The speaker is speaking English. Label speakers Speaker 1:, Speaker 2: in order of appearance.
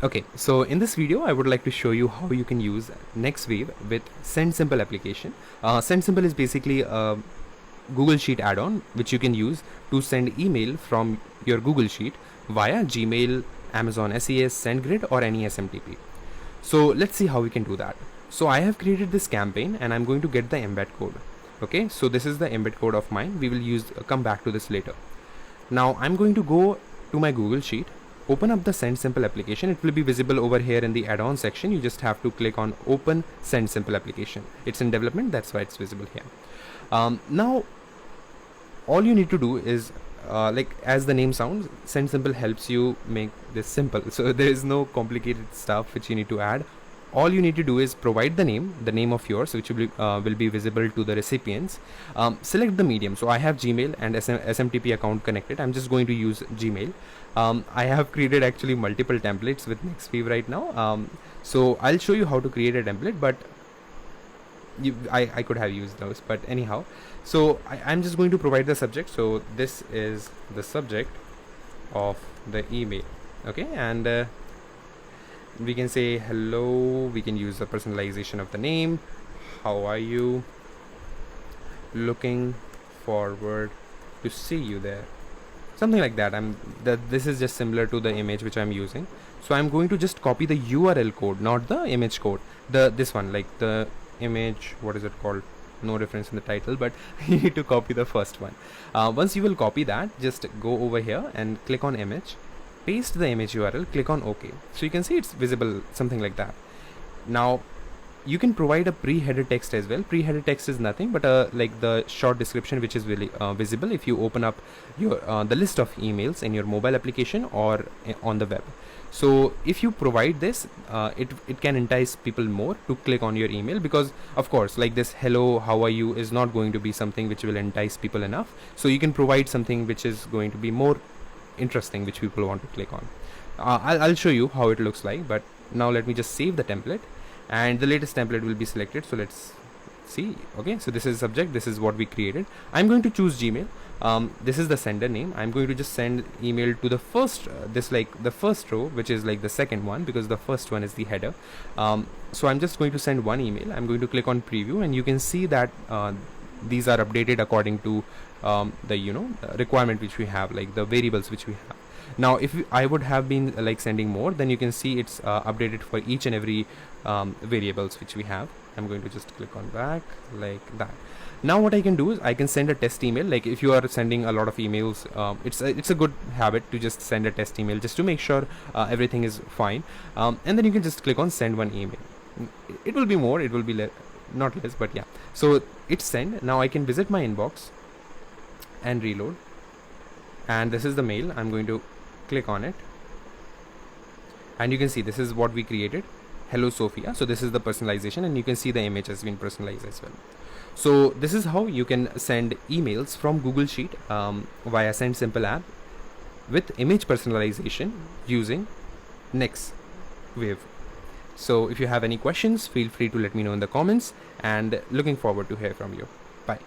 Speaker 1: Okay, so in this video I would like to show you how you can use NextWave with SendSimple application. SendSimple is basically a Google Sheet add-on which you can use to send email from your Google Sheet via Gmail, Amazon SES, SendGrid or any SMTP. So let's see how we can do that. So I have created this campaign and I'm going to get the embed code. Okay, so this is the embed code of mine. We will come back to this later. Now I'm going to go to my Google Sheet, open up the SendSimple application. It will be visible over here in the add-on section. You just have to click on open SendSimple application. It's in development, that's why it's visible here. Now all you need to do is like as the name sounds, SendSimple helps you make this simple. So there is no complicated stuff which you need to add. All you need to do is provide the name of yours, which will be visible to the recipients. Select the medium. So I have Gmail and SMTP account connected. I'm just going to use Gmail. I have created actually multiple templates with NextWave right now. So I'll show you how to create a template, but I could have used those, but anyhow. So I'm just going to provide the subject. So this is the subject of the email. Okay, and we can say hello. We can use the personalization of the name. How are you? Looking forward to see you there. Something like that. This is just similar to the image which I'm using. So I'm going to just copy the URL code, not the image code. This one, like the image, what is it called? No reference in the title, but you need to copy the first one. Once you will copy that, just go over here and click on image, paste the image URL, click on OK. So you can see it's visible, something like that. Now you can provide a pre-header text as well. Pre-header text is nothing but like the short description which is really visible if you open up your the list of emails in your mobile application or on the web. So if you provide this, it can entice people more to click on your email, because of course like this hello, how are you is not going to be something which will entice people enough. So you can provide something which is going to be more interesting, which people want to click on. I'll show you how it looks like, but now let me just save the template and the latest template will be selected. So let's see. Okay, so this is subject, this is what we created. I'm going to choose Gmail. This is the sender name. I'm going to just send email to the first the first row, which is like the second one, because the first one is the header. So I'm just going to send one email. I'm going to click on preview and you can see that these are updated according to the requirement which we have, like the variables which we have. Now if I would have been like sending more, then you can see it's updated for each and every variables which we have. I'm going to just click on back like that. Now what I can do is I can send a test email. Like if you are sending a lot of emails, it's a good habit to just send a test email just to make sure everything is fine, and then you can just click on send one email. It will be more, it will be not less, but yeah. So it's sent. Now I can visit my inbox and reload, and this is the mail. I'm going to click on it and you can see this is what we created. Hello Sophia. So this is the personalization and you can see the image has been personalized as well. So this is how you can send emails from Google Sheet via SendSimple app with image personalization using NextWave. So if you have any questions, feel free to let me know in the comments, and looking forward to hear from you. Bye.